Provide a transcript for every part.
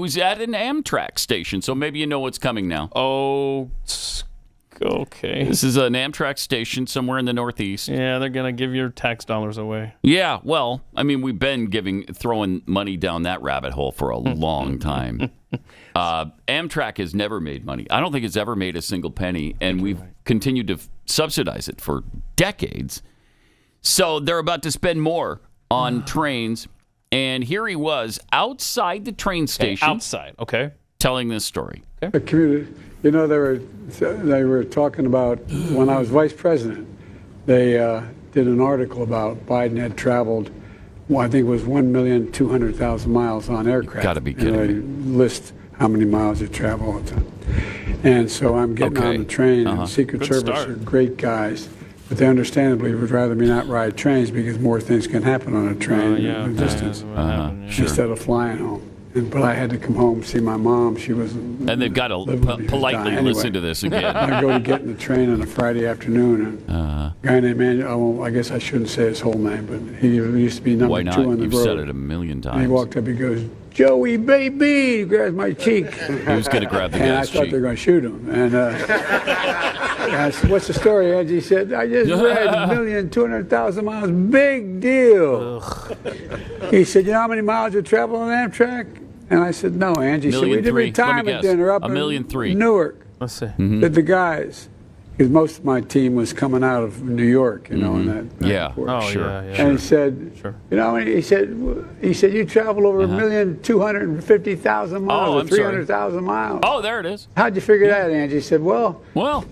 was at an Amtrak station, so maybe you know what's coming now. Oh, okay. This is an Amtrak station somewhere in the Northeast. Yeah, they're going to give your tax dollars away. Yeah, well, I mean, we've been throwing money down that rabbit hole for a long time. Amtrak has never made money. I don't think it's ever made a single penny, and we've continued to subsidize it for decades. So they're about to spend more on trains, and here he was outside the train station. Outside, okay. Telling this story. The community, you know, they were talking about when I was vice president. They did an article about Biden had traveled, well, I think it was 1,200,000 miles on aircraft. Got to be kidding me. me. List how many miles he traveled all the time. And so I'm getting on the train, and Secret Service are great guys, but they understandably would rather me not ride trains because more things can happen on a train in the distance instead of flying home. But I had to come home see my mom. She was and they've got to politely listen to this again. I go to get in the train on a Friday afternoon, and a guy named Andrew, I guess I shouldn't say his whole name, but he used to be number 2 on the You've road. said it a million times. And he walked up, he goes, "Joey, baby!" He grabs my cheek. He was going to grab the and guy's I thought cheek. they were going to shoot him. And I said, "What's the story, Angie?" He said, "I just read 1,200,000 miles. Big deal." He said, "You know how many miles you travel on Amtrak?" And I said, "No, Angie." So we did retirement dinner up in Newark. Let's see. That the guys, because most of my team was coming out of New York, you know, in that port. And he said, you know, he said, "You travel over 1,250,000 miles, or 300,000 miles." Oh, there it is. How'd you figure that, Angie? He said, well,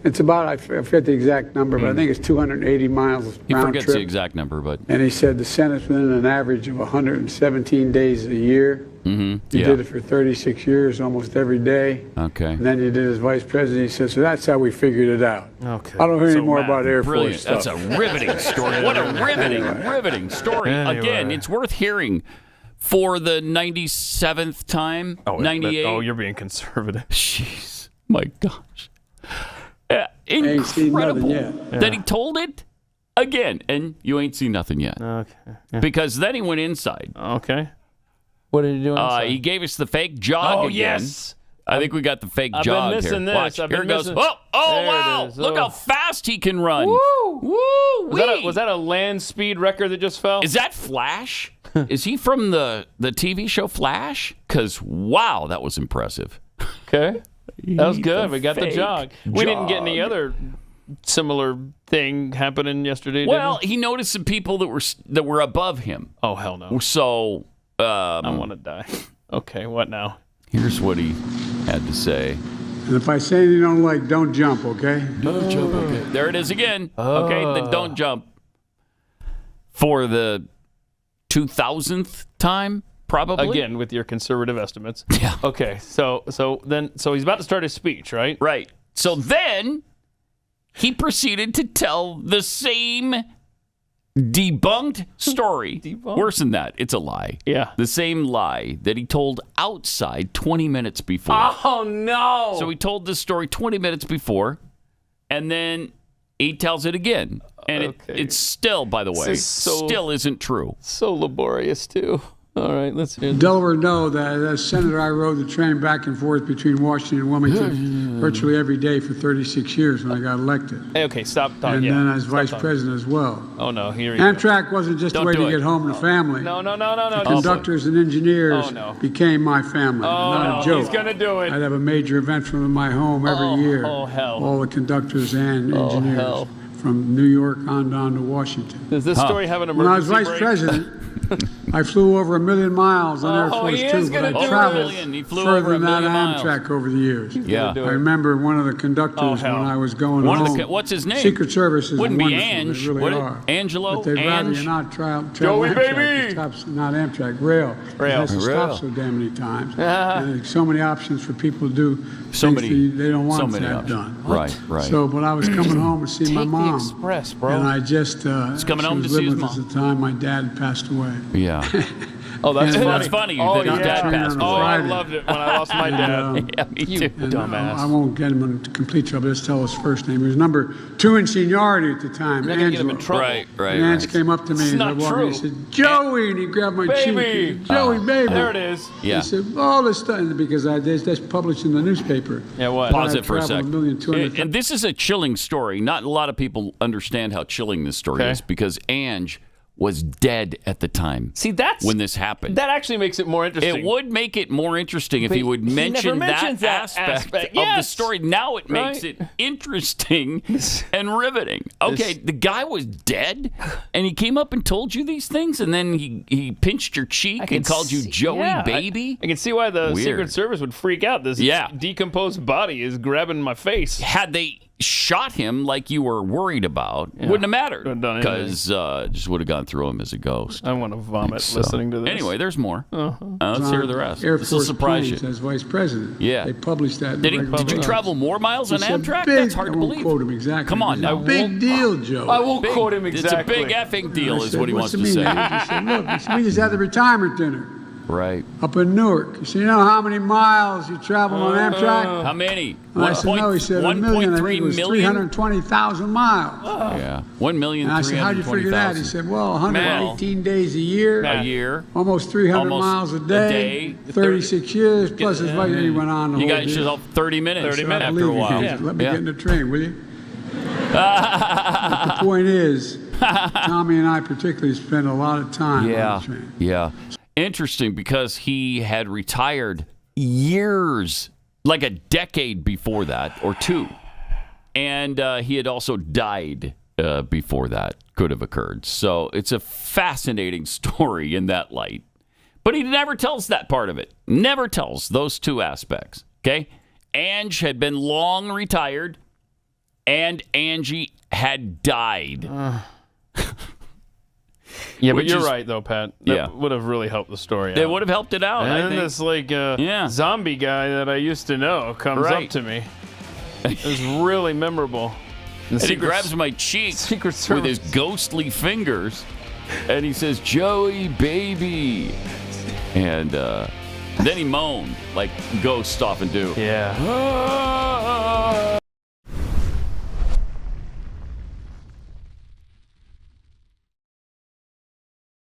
it's about, I forget the exact number, but I think it's 280 miles round trip. He forgets the exact number, but. And he said the Senate's within an average of 117 days a year. He did it for 36 years, almost every day. Okay. And then he did as vice president. He said, so that's how we figured it out. Okay. I don't hear any more about Air Force stuff. That's a riveting story. What a riveting story. Again, it's worth hearing for the 97th time. 98. Oh, you're being conservative. Jeez. My gosh. Ain't seen nothing yet. That he told it again. And you ain't seen nothing yet. Okay. Because then he went inside. Okay. What did he do inside? He gave us the fake jog again. Yes. I think we got the fake jog I've been missing here. this. Watch. Here it goes. Oh, wow. Look how fast he can run. Woo! Woo! Was that a land speed record that just fell? Is that Flash? Is he from the TV show Flash? Because, wow, that was impressive. Okay. That was good. We got the fake jog. We didn't get any other similar thing happening yesterday, Well, did we? he noticed some people that were above him. Oh, hell no. So... I want to die. Okay, what now? Here's what he had to say. And if I say anything you don't like, don't jump, okay? Don't jump, okay. There it is again. Okay, then don't jump. For the 2000th time, probably? Again, with your conservative estimates. Yeah. Okay, so he's about to start his speech, right? Right. So then he proceeded to tell the same debunked story. Worse than that. It's a lie. Yeah. The same lie that he told outside 20 minutes before. Oh, no. So he told this story 20 minutes before, and then he tells it again. And it's still, by the way, still isn't true. So laborious, too. All right, let's hear this. Delaware know that as senator, I rode the train back and forth between Washington and Wilmington virtually every day for 36 years when I got elected. Hey, okay, stop talking. And then as vice president as well. Oh, no, here you Amtrak wasn't just a way to get home to family. No. Conductors and engineers became my family. Not a joke. He's going to do it. I'd have a major event from my home every year. Oh, hell. All the conductors and engineers from New York on down to Washington. Does this story have an emergency When I was vice brake? president, I flew over 1 million miles on Air Force Two, but I traveled further than that Amtrak over the years. Yeah. I remember one of the conductors when I was going home. What's his name? Secret Service is Wouldn't be wonderful. Ange. They really Would it? are. Angelo? But they'd rather Ange? you not travel Joey, Amtrak. baby! It stops, not Amtrak, rail. It has to stop so damn many times. And there's so many options for people to do things they don't want to have done. Right. So, but I was coming home to see my mom. The express, bro. And I just, coming home to she was see his living with us mom. at the time my dad had passed away. Yeah. Oh, that's And, funny. That's funny Oh, that his dad yeah. passed Oh, I Friday. loved it when I lost my dad. Yeah, me You too. dumbass. I won't get him into complete trouble. Just tell his first name. He was number 2 in seniority at the time. You're not gonna get him in Angelo. trouble. Right. And Ange came up to me It's and I not walked in, true. he said, Joey, and he grabbed my Baby. cheek. He said, Joey, baby. There it is. Yeah. He said, all this stuff, because that's published in the newspaper. Yeah, what? Pause I it for a traveled sec. 1,200,000. And this is a chilling story. Not a lot of people understand how chilling this story Okay. is because Ange was dead at the time. See, that's when this happened. That actually makes it more interesting. It would make it more interesting if But he would he never mention that mentions that aspect aspect. of the Yes. story. Now it makes Right. it interesting and riveting. Okay, the guy was dead, and he came up and told you these things, and then he pinched your cheek and called you Joey Baby? I can see why the Weird. Secret Service would freak out. This decomposed body is grabbing my face. Had they shot him like you were worried about, wouldn't have mattered Wouldn't have done anything. because just would have gone through him as a ghost. I want to vomit So, listening to this. Anyway, there's more. Let's hear the rest. Air This will Force surprise you. planes as vice president. Yeah. They published that. in Did, the he, regular did you times. travel more miles on It's a Amtrak? big- That's hard to I won't believe. quote him exactly. Come on It's a now. big deal, Joe. I won't Big- quote him exactly. It's a big effing deal, I is said, what he "What's wants the to say. meaning?" He said, look, he said, we just had the retirement dinner Right. up in Newark. He said, you know how many miles you travel on Amtrak? How many? And I said, no. He said, 1 million. I think it was 320,000 miles. Yeah. 1,320,000. And I said, how'd you figure that? He said, well, 118 days a year. A year. Almost 300 Almost miles a a day. day. 36 years. Plus his wife. He went on the You whole got deal. yourself 30 minutes 30 minutes. after a while. Let me get in the train, will you? But the point is, Tommy and I particularly spend a lot of time on the train. Yeah. Interesting because he had retired years, like a decade before that, or two. And he had also died before that could have occurred. So it's a fascinating story in that light. But he never tells that part of it. Never tells those two aspects. Okay? Ange had been long retired, and Angie had died. Yeah, but Which you're is- right, though, Pat. That would have really helped the story out. It would have helped it out, And I then think. this zombie guy that I used to know comes Right. up to me. It was really memorable. And he grabs my cheek Secret with his Service. ghostly fingers, and he says, Joey, baby. And then he moaned like ghosts often do. Yeah. Ah.